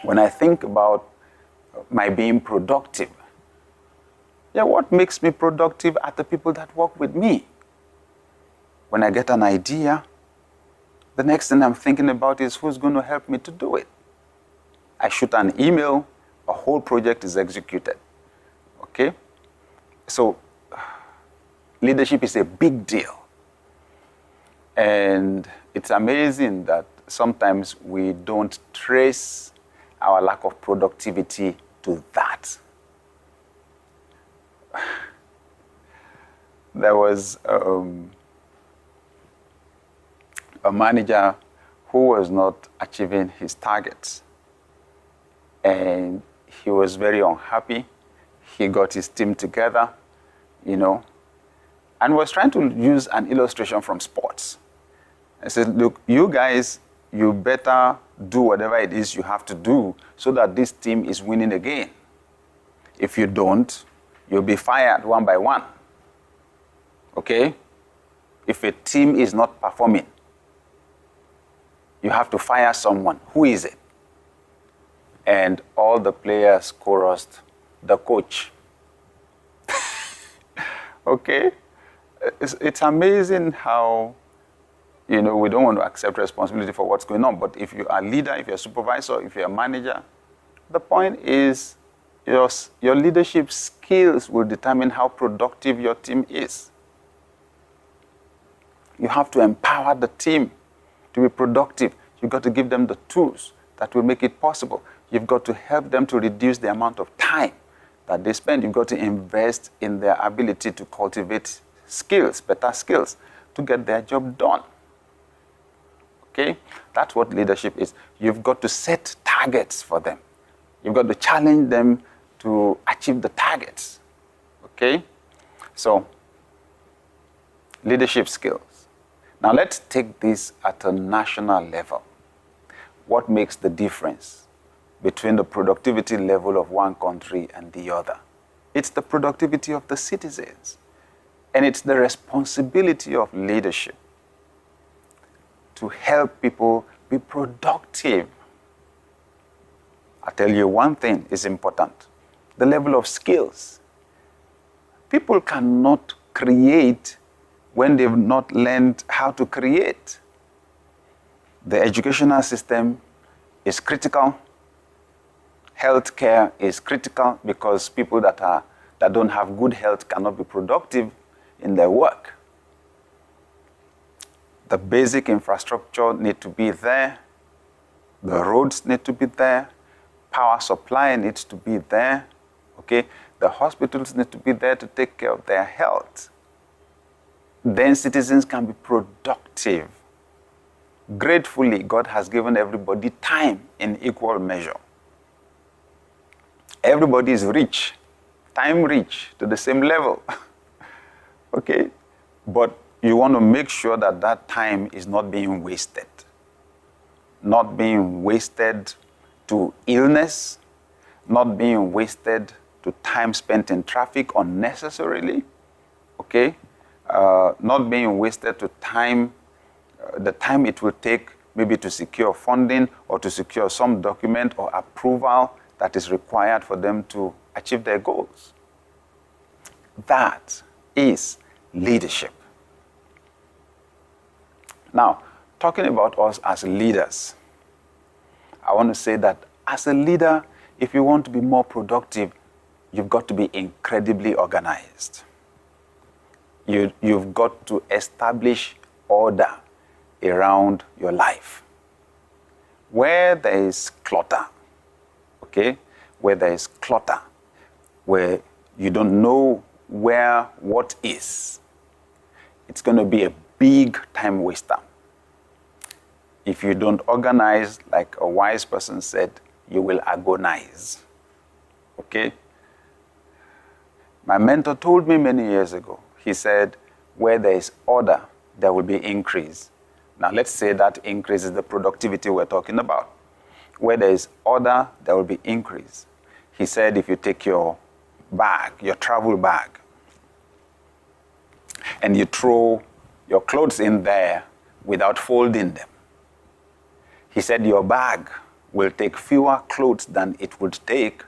when I think about my being productive, what makes me productive are the people that work with me. When I get an idea, the next thing I'm thinking about is who's going to help me to do it. I shoot an email, a whole project is executed. Okay? So, leadership is a big deal. And it's amazing that sometimes we don't trace our lack of productivity to that. There was a manager who was not achieving his targets. And he was very unhappy. He got his team together, and was trying to use an illustration from sports. I said, look, you guys, you better do whatever it is you have to do so that this team is winning again. If you don't, you'll be fired one by one. Okay? If a team is not performing, you have to fire someone. Who is it? And all the players chorused, the coach. Okay? It's amazing how, we don't want to accept responsibility for what's going on. But if you are a leader, if you're a supervisor, if you're a manager, the point is your leadership skills will determine how productive your team is. You have to empower the team to be productive. You've got to give them the tools that will make it possible. You've got to help them to reduce the amount of time that they spend. You've got to invest in their ability to cultivate skills, better skills, to get their job done. Okay? That's what leadership is. You've got to set targets for them. You've got to challenge them to achieve the targets. Okay? So, leadership skills. Now let's take this at a national level. What makes the difference between the productivity level of one country and the other? It's the productivity of the citizens. And it's the responsibility of leadership to help people be productive. I tell you one thing is important. The level of skills. People cannot create when they've not learned how to create. The educational system is critical. Healthcare is critical because people that don't have good health cannot be productive in their work. The basic infrastructure need to be there. The roads need to be there. Power supply needs to be there. Okay? The hospitals need to be there to take care of their health. Then citizens can be productive. Gratefully, God has given everybody time in equal measure. Everybody is rich, time rich, to the same level. Okay? But you want to make sure that that time is not being wasted. Not being wasted to illness, not being wasted to time spent in traffic unnecessarily. Okay? Not being wasted to time, the time it will take maybe to secure funding or to secure some document or approval that is required for them to achieve their goals. That is leadership. Now, talking about us as leaders, I want to say that as a leader, if you want to be more productive, you've got to be incredibly organized. You've got to establish order around your life. Where there is clutter, okay? Where there is clutter, where you don't know where what is, it's going to be a big time waster. If you don't organize, like a wise person said, you will agonize. Okay? My mentor told me many years ago, he said, where there is order, there will be increase. Now let's say that increase is the productivity we're talking about. Where there is order, there will be increase. He said, if you take your bag, your travel bag, and you throw your clothes in there without folding them, he said your bag will take fewer clothes than it would take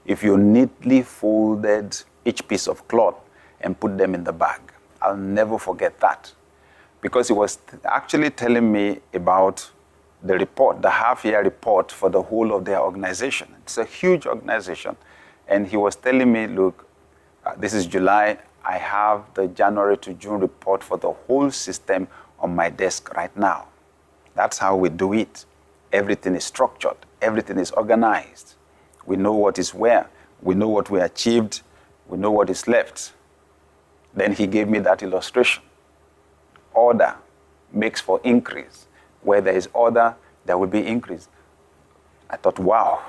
if you neatly folded each piece of cloth and put them in the bag. I'll never forget that, because he was actually telling me about the report, the half-year report for the whole of their organization. It's a huge organization. And he was telling me, look, this is July, I have the January to June report for the whole system on my desk right now. That's how we do it. Everything is structured. Everything is organized. We know what is where. We know what we achieved. We know what is left. Then he gave me that illustration. Order makes for increase. Where there is order, there will be increase. I thought, wow.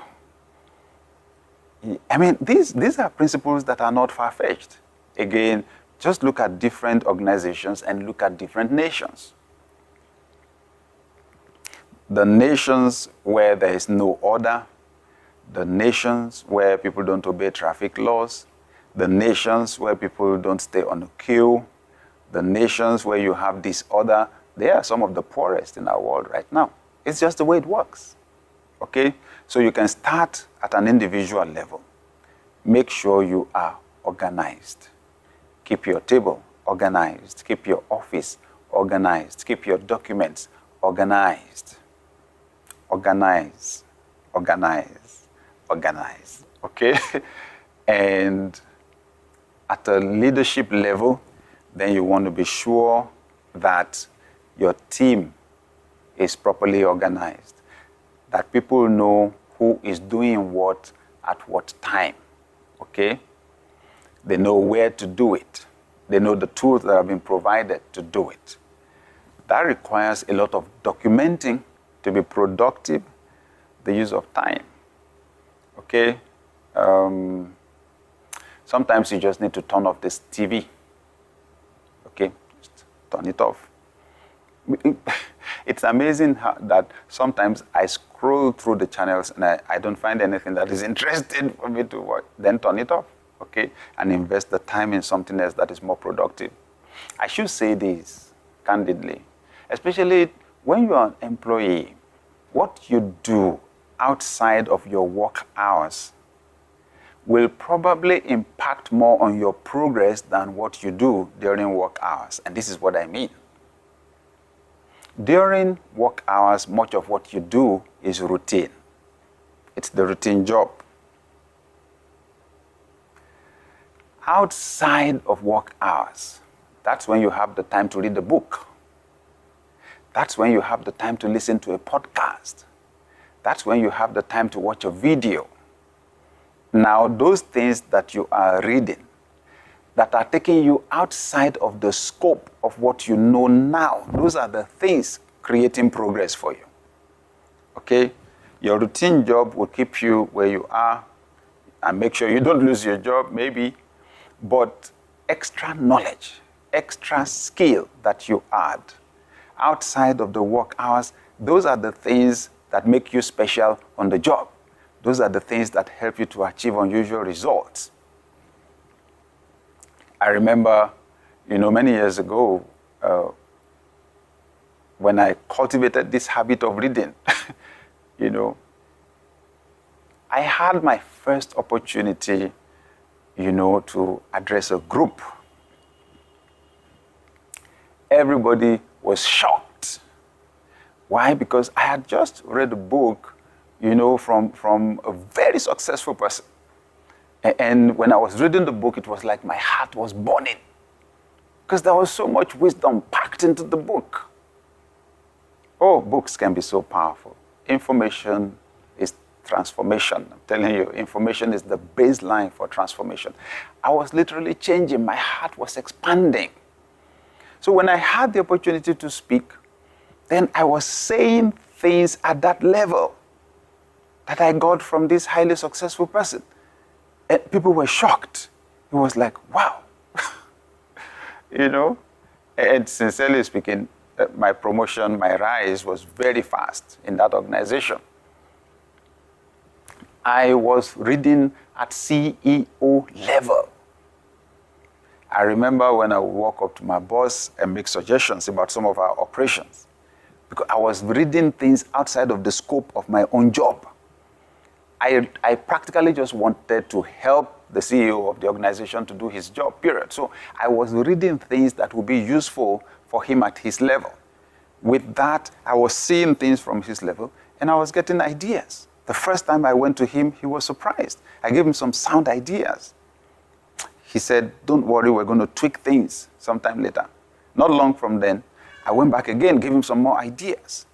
I mean, these are principles that are not far-fetched. Again, just look at different organizations and look at different nations. The nations where there is no order, the nations where people don't obey traffic laws, the nations where people don't stay on the queue, the nations where you have disorder, they are some of the poorest in our world right now. It's just the way it works. Okay? So you can start at an individual level. Make sure you are organized. Keep your table organized. Keep your office organized. Keep your documents organized. Organize, organize, organize. Okay? And at a leadership level, then you want to be sure that your team is properly organized, that people know who is doing what at what time. Okay? They know where to do it. They know the tools that have been provided to do it. That requires a lot of documenting to be productive, the use of time. Okay? Sometimes you just need to turn off this TV. Okay? Just turn it off. It's amazing that sometimes I scroll through the channels and I don't find anything that is interesting for me to watch. Then turn it off, okay? And invest the time in something else that is more productive. I should say this candidly, especially when you are an employee, what you do outside of your work hours will probably impact more on your progress than what you do during work hours. And this is what I mean. During work hours, much of what you do is routine. It's the routine job. Outside of work hours, that's when you have the time to read a book. That's when you have the time to listen to a podcast. That's when you have the time to watch a video. Now, those things that you are reading, that are taking you outside of the scope of what you know now, those are the things creating progress for you. Okay? Your routine job will keep you where you are and make sure you don't lose your job, maybe. But extra knowledge, extra skill that you add outside of the work hours, those are the things that make you special on the job. Those are the things that help you to achieve unusual results. I remember, many years ago, when I cultivated this habit of reading, I had my first opportunity, to address a group. Everybody was shocked. Why? Because I had just read a book, from a very successful person. And when I was reading the book, it was like my heart was burning, because there was so much wisdom packed into the book. Oh, books can be so powerful. Information is transformation. I'm telling you, information is the baseline for transformation. I was literally changing. My heart was expanding. So when I had the opportunity to speak, then I was saying things at that level that I got from this highly successful person. And people were shocked. It was like, wow. And sincerely speaking, my promotion, my rise was very fast in that organization. I was reading at CEO level. I remember when I would walk up to my boss and make suggestions about some of our operations. because I was reading things outside of the scope of my own job. I practically just wanted to help the CEO of the organization to do his job, period. So I was reading things that would be useful for him at his level. With that, I was seeing things from his level, and I was getting ideas. The first time I went to him, he was surprised. I gave him some sound ideas. He said, don't worry, we're going to tweak things sometime later. Not long from then, I went back again, gave him some more ideas.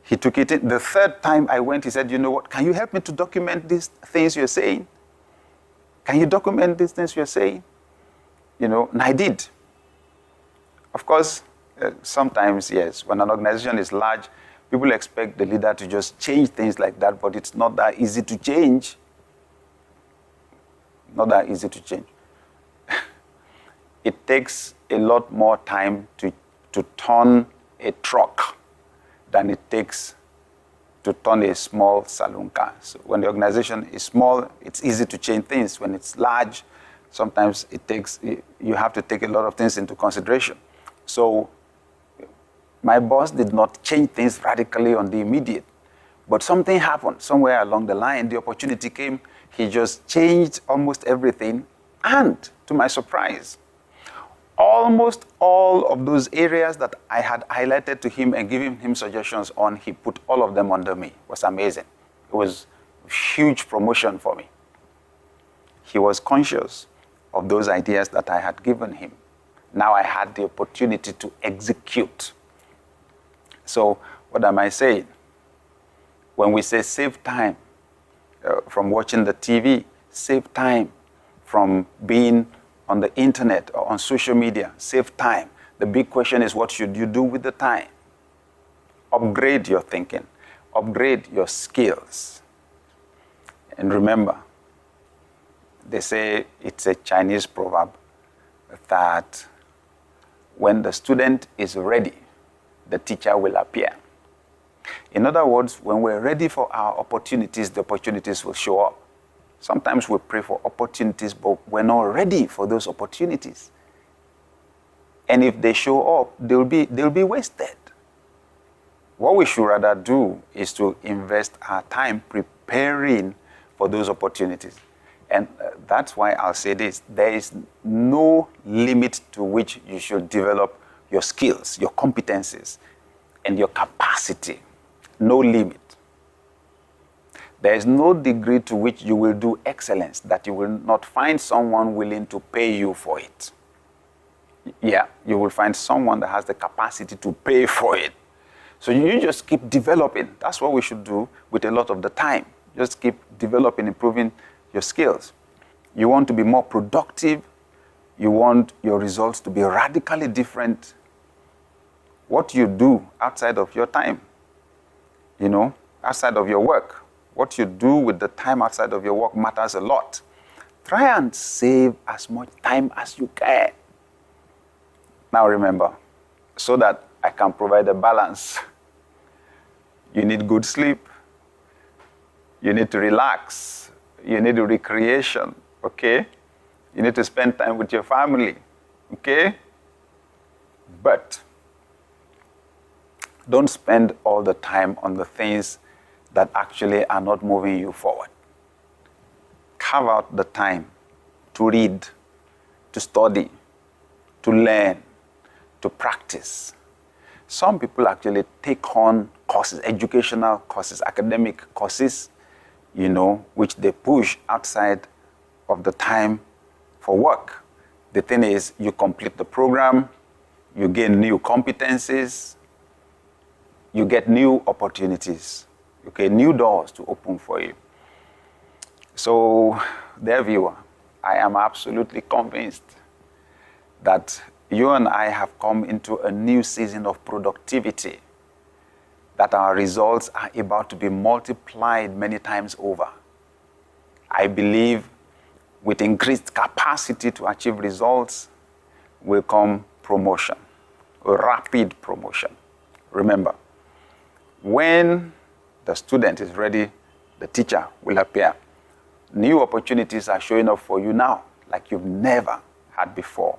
He took it in. The third time I went, he said, you know what, can you help me to document these things you're saying? Can you document these things you're saying? You know, and I did. Of course, sometimes, yes, when an organization is large, people expect the leader to just change things like that, but it's not that easy to change. Not that easy to change. It takes a lot more time to turn a truck than it takes to turn a small saloon car. So when the organization is small, it's easy to change things. When it's large, sometimes you have to take a lot of things into consideration. So my boss did not change things radically on the immediate, but something happened somewhere along the line. The opportunity came. He just changed almost everything. And to my surprise, almost all of those areas that I had highlighted to him and given him suggestions on, he put all of them under me. It was amazing. It was a huge promotion for me. He was conscious of those ideas that I had given him. Now I had the opportunity to execute. So what am I saying? When we say save time from watching the TV, save time from being on the internet or on social media, save time. The big question is, what should you do with the time? Upgrade your thinking, upgrade your skills. And remember, they say, it's a Chinese proverb, that when the student is ready, the teacher will appear. In other words, when we're ready for our opportunities, the opportunities will show up. Sometimes we pray for opportunities, but we're not ready for those opportunities. And if they show up, they'll be wasted. What we should rather do is to invest our time preparing for those opportunities. And that's why I'll say this. There is no limit to which you should develop your skills, your competencies, and your capacity. No limit. There is no degree to which you will do excellence that you will not find someone willing to pay you for it. Yeah, you will find someone that has the capacity to pay for it. So you just keep developing. That's what we should do with a lot of the time. Just keep developing, improving your skills. You want to be more productive. You want your results to be radically different. What you do outside of your time, outside of your work, what you do with the time outside of your work matters a lot. Try and save as much time as you can. Now remember, so that I can provide a balance, you need good sleep, you need to relax, you need recreation, okay? You need to spend time with your family, okay? But don't spend all the time on the things that actually are not moving you forward. Carve out the time to read, to study, to learn, to practice. Some people actually take on courses, educational courses, academic courses, which they push outside of the time for work. The thing is, you complete the program, you gain new competencies, you get new opportunities, okay, new doors to open for you. So, dear viewer, I am absolutely convinced that you and I have come into a new season of productivity, that our results are about to be multiplied many times over. I believe with increased capacity to achieve results will come promotion, a rapid promotion. Remember, when the student is ready, the teacher will appear. New opportunities are showing up for you now like you've never had before.